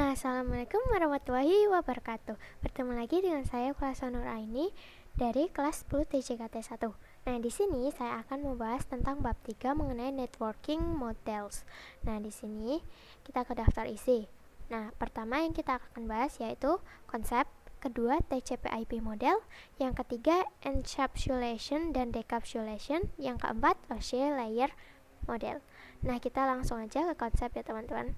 Assalamualaikum warahmatullahi wabarakatuh. Bertemu lagi dengan saya Kulasa Nur Aini dari kelas 10 TJKT 1. Nah, di sini saya akan membahas tentang bab 3 mengenai networking models. Nah, di sini kita ke daftar isi. Nah, pertama yang kita akan bahas yaitu konsep, kedua TCP/IP model, yang ketiga encapsulation dan decapsulation, yang keempat OSI layer model. Nah, kita langsung aja ke konsep ya teman-teman.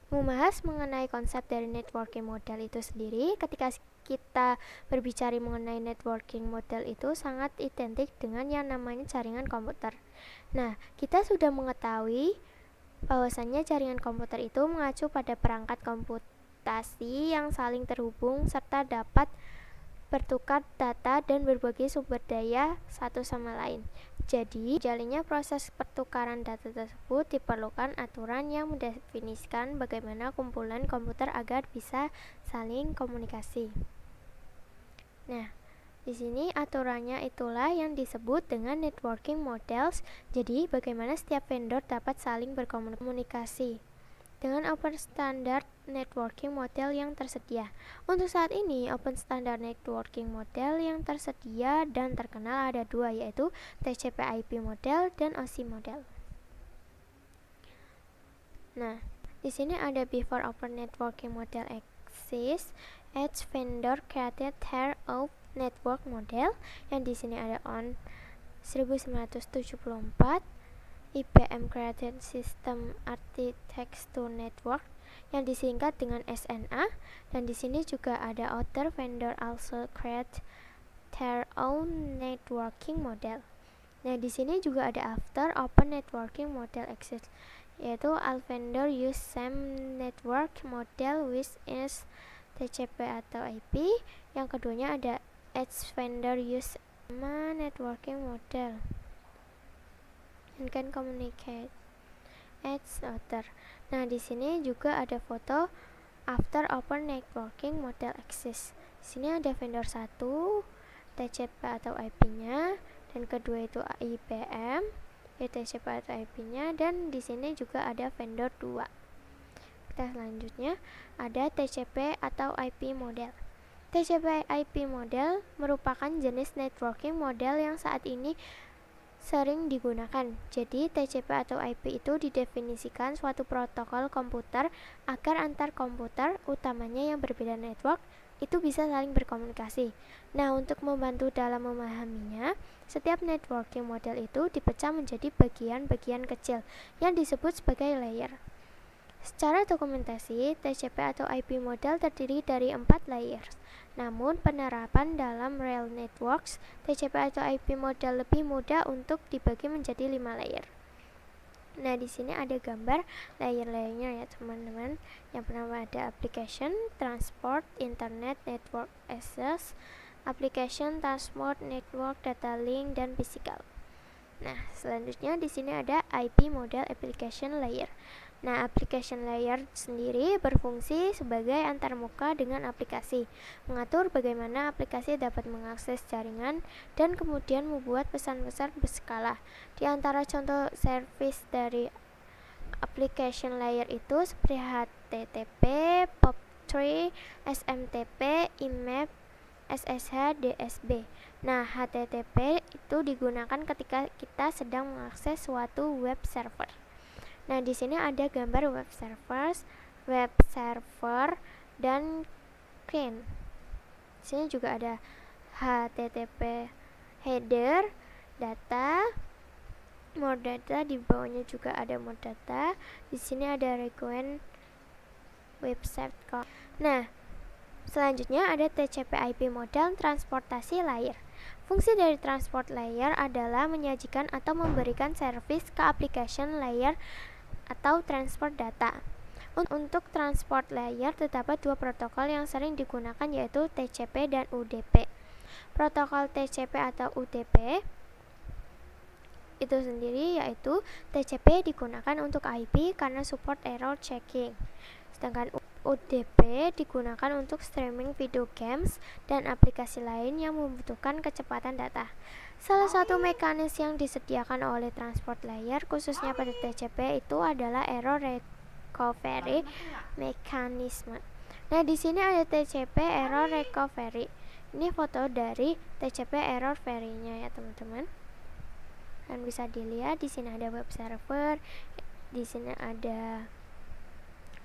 Membahas mengenai konsep dari networking model itu sendiri, ketika kita berbicara mengenai networking model itu sangat identik dengan yang namanya jaringan komputer. Nah, kita sudah mengetahui bahwasannya jaringan komputer itu mengacu pada perangkat komputasi yang saling terhubung serta dapat bertukar data dan berbagi sumber daya satu sama lain. Jadi, jalannya proses pertukaran data tersebut diperlukan aturan yang mendefinisikan bagaimana kumpulan komputer agar bisa saling komunikasi. Nah, di sini aturannya itulah yang disebut dengan networking models. Jadi, bagaimana setiap vendor dapat saling berkomunikasi dengan open standard networking model yang tersedia. Untuk saat ini, open standard networking model yang tersedia dan terkenal ada dua, yaitu TCP/IP model dan OSI model. Nah, di sini ada before open networking model exists, each vendor created their own network model, yang di sini ada on 1974. IBM Created System Architecture Network yang disingkat dengan SNA, dan di sini juga ada other vendor also create their own networking model. Nah, di sini juga ada after open networking model exist, yaitu all vendor use same network model with is TCP atau IP. Yang keduanya ada each vendor use sama networking model and can communicate each other. Nah, di sini juga ada foto after open networking model exists. Di sini ada vendor 1, TCP atau IP-nya, dan kedua itu IBM, TCP atau IP-nya, dan di sini juga ada vendor 2. Kita selanjutnya ada TCP atau IP model. TCP/IP model merupakan jenis networking model yang saat ini sering digunakan. Jadi, TCP atau IP itu didefinisikan suatu protokol komputer agar antar komputer, utamanya yang berbeda network, itu bisa saling berkomunikasi. Nah, untuk membantu dalam memahaminya, setiap networking model itu dipecah menjadi bagian-bagian kecil yang disebut sebagai layer. Secara dokumentasi, TCP atau IP model terdiri dari 4 layers. Namun, penerapan dalam real networks, TCP atau IP model lebih mudah untuk dibagi menjadi 5 layer. Nah, di sini ada gambar layer-layernya ya teman-teman. Yang pertama ada application, transport, internet, network access, application, transport, network, data link, dan physical. Nah, selanjutnya di sini ada IP model application layer. Nah, application layer sendiri berfungsi sebagai antarmuka dengan aplikasi, mengatur bagaimana aplikasi dapat mengakses jaringan dan kemudian membuat pesan-pesan berskala. Di antara contoh service dari application layer itu seperti HTTP, POP3, SMTP, IMAP, SSH, DSB. Nah, HTTP itu digunakan ketika kita sedang mengakses suatu web server. Nah, di sini ada gambar web server dan client. Di sini juga ada HTTP header, data, more data, di bawahnya juga ada more data. Di sini ada request website call. Nah, selanjutnya ada TCP/IP model transportasi layer. Fungsi dari transport layer adalah menyajikan atau memberikan service ke application layer atau transport data. Untuk transport layer terdapat dua protokol yang sering digunakan, yaitu TCP dan UDP. Protokol TCP atau UDP itu sendiri yaitu TCP digunakan untuk IP karena support error checking, sedangkan UDP digunakan untuk streaming video games dan aplikasi lain yang membutuhkan kecepatan data. Salah satu mekanisme yang disediakan oleh transport layer khususnya pada TCP itu adalah error recovery mechanism. Nah, di sini ada TCP error recovery. Ini foto dari TCP error very-nya ya, teman-teman. Dan bisa dilihat di sini ada web server, di sini ada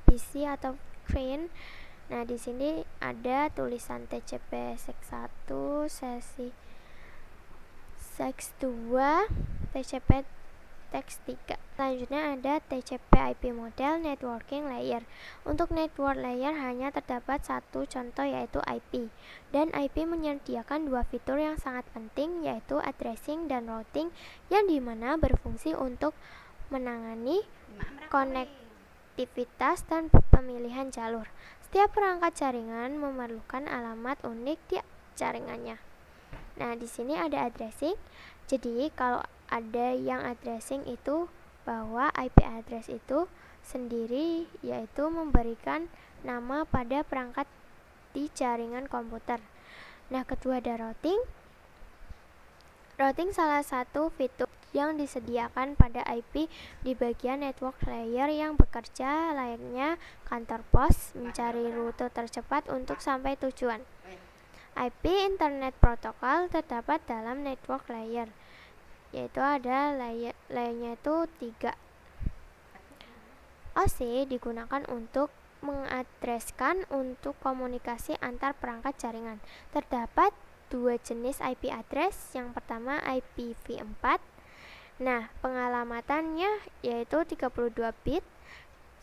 PC atau screen. Nah, di sini ada tulisan TCP sec1, sesi sec2, TCP teks3. Selanjutnya ada TCP IP model networking layer. Untuk network layer hanya terdapat satu contoh, yaitu IP. Dan IP menyediakan dua fitur yang sangat penting, yaitu addressing dan routing, yang dimana berfungsi untuk menangani konektivitas dan pemilihan jalur. Setiap perangkat jaringan memerlukan alamat unik di jaringannya. Nah, di sini ada addressing. Jadi kalau ada yang addressing itu bahwa IP address itu sendiri, yaitu memberikan nama pada perangkat di jaringan komputer. Nah, kedua ada routing. Routing salah satu fitur yang disediakan pada IP di bagian network layer yang bekerja layaknya kantor pos, mencari rute tercepat untuk sampai tujuan. IP Internet Protocol terdapat dalam network layer, yaitu ada layernya itu 3. OC digunakan untuk mengadreskan untuk komunikasi antar perangkat jaringan. Terdapat dua jenis IP address. Yang pertama IPv4. Nah, pengalamannya yaitu 32 bit.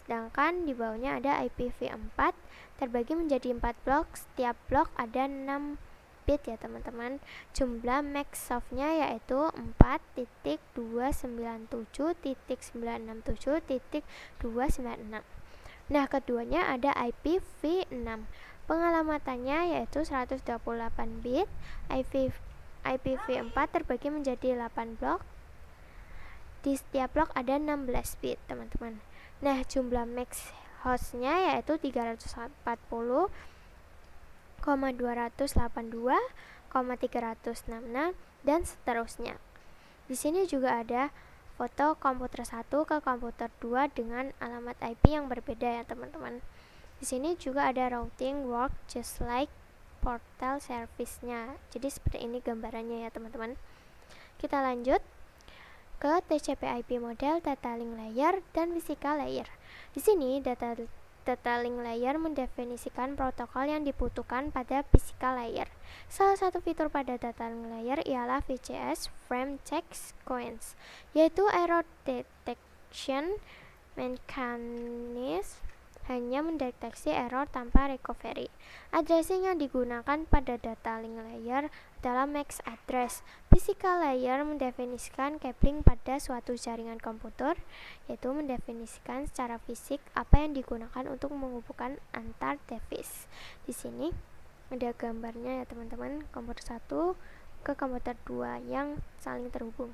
Sedangkan di bawahnya ada IPv4 terbagi menjadi 4 blok. Setiap blok ada 6 bit ya, teman-teman. Jumlah max softnya yaitu 4.297.967.296. Nah, keduanya ada IPv6. Pengalamannya yaitu 128 bit. IPv4 terbagi menjadi 8 blok. Di setiap blok ada 16 bit, teman-teman. Nah, jumlah max hostnya yaitu 340.282.366 dan seterusnya. Di sini juga ada foto komputer 1 ke komputer 2 dengan alamat IP yang berbeda ya, teman-teman. Di sini juga ada routing work just like portal service-nya. Jadi seperti ini gambarannya ya, teman-teman. Kita lanjut ke TCP IP model, data link layer, dan physical layer. Di sini data link layer mendefinisikan protokol yang dibutuhkan pada physical layer. Salah satu fitur pada data link layer ialah VCS Frame Check Sequence, yaitu error detection mechanism, hanya mendeteksi error tanpa recovery. Addressing yang digunakan pada data link layer adalah MAC address. Physical layer mendefinisikan cabling pada suatu jaringan komputer, yaitu mendefinisikan secara fisik apa yang digunakan untuk menghubungkan antar device. Di sini ada gambarnya ya, teman-teman, komputer 1 ke komputer 2 yang saling terhubung.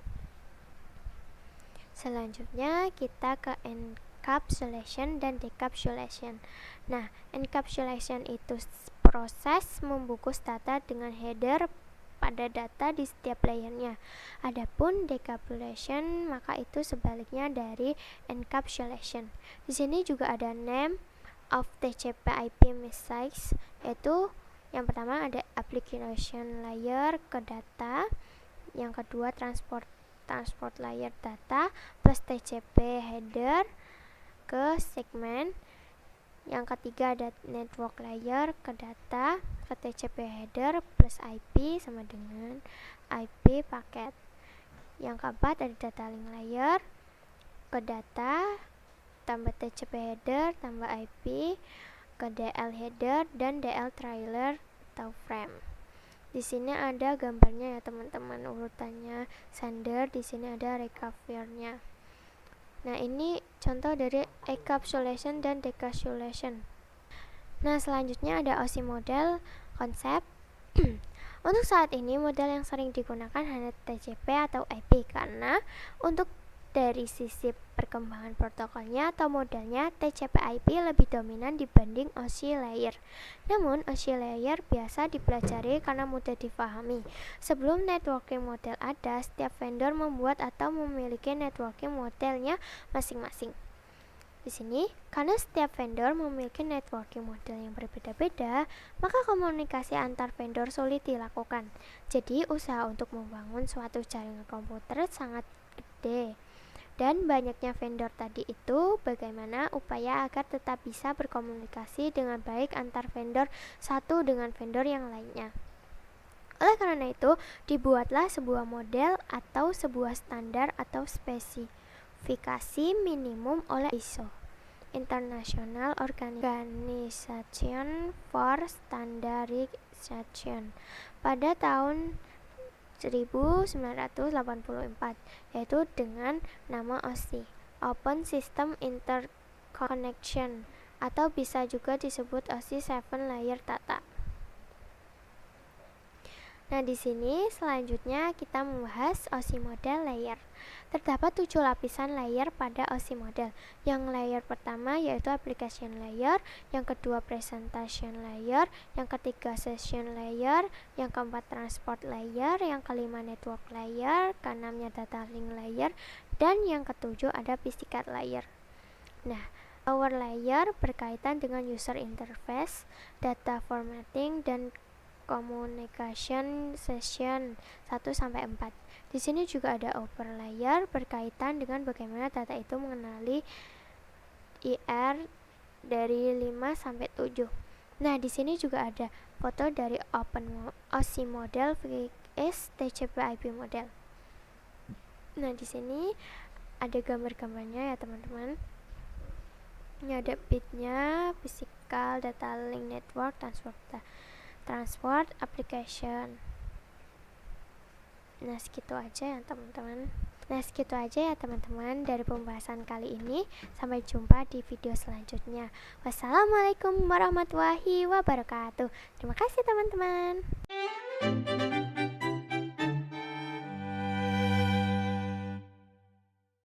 Selanjutnya kita ke encapsulation dan decapsulation. Nah, encapsulation itu proses membungkus data dengan header pada data di setiap layernya. Adapun decapsulation maka itu sebaliknya dari encapsulation. Di sini juga ada name of TCP/IP message, yaitu yang pertama ada application layer ke data, yang kedua transport layer data plus TCP header ke segmen, yang ketiga ada network layer ke data ke TCP header plus IP sama dengan IP paket, yang keempat ada data link layer ke data tambah TCP header tambah IP ke DL header dan DL trailer atau frame. Di sini ada gambarnya ya, teman-teman, urutannya sender. Di sini ada recovernya. Nah, ini contoh dari encapsulation dan decapsulation. Nah, selanjutnya ada OSI model konsep. Untuk saat ini model yang sering digunakan hanya TCP atau IP, karena untuk dari sisi perkembangan protokolnya atau modelnya, TCP/IP lebih dominan dibanding OSI layer. Namun, OSI layer biasa dipelajari karena mudah difahami. Sebelum networking model ada, setiap vendor membuat atau memiliki networking modelnya masing-masing. Di sini, karena setiap vendor memiliki networking model yang berbeda-beda, maka komunikasi antar vendor sulit dilakukan. Jadi, usaha untuk membangun suatu jaringan komputer sangat gede. Dan banyaknya vendor tadi itu bagaimana upaya agar tetap bisa berkomunikasi dengan baik antar vendor satu dengan vendor yang lainnya. Oleh karena itu, dibuatlah sebuah model atau sebuah standar atau spesifikasi minimum oleh ISO, International Organization for Standardization, pada tahun 1984, yaitu dengan nama OSI, Open System Interconnection, atau bisa juga disebut OSI 7 Layer Data. Nah, di sini selanjutnya kita membahas OSI model layer. Terdapat 7 lapisan layer pada OSI model. Yang layer pertama yaitu application layer, yang kedua presentation layer, yang ketiga session layer, yang keempat transport layer, yang kelima network layer, keenamnya data link layer, dan yang ketujuh ada physical layer. Nah, lower layer berkaitan dengan user interface, data formatting, dan communication session 1-4. Di sini juga ada upper layer berkaitan dengan bagaimana data itu mengenali IR dari 5-7. Nah, di sini juga ada foto dari OSI model vs TCP/IP model. Nah, di sini ada gambar-gambarnya ya, teman-teman. Ini ada bitnya, physical, data link, network, transport, application. Nah, segitu aja ya teman-teman dari pembahasan kali ini. Sampai jumpa di video selanjutnya. Wassalamualaikum warahmatullahi wabarakatuh. Terima kasih teman-teman.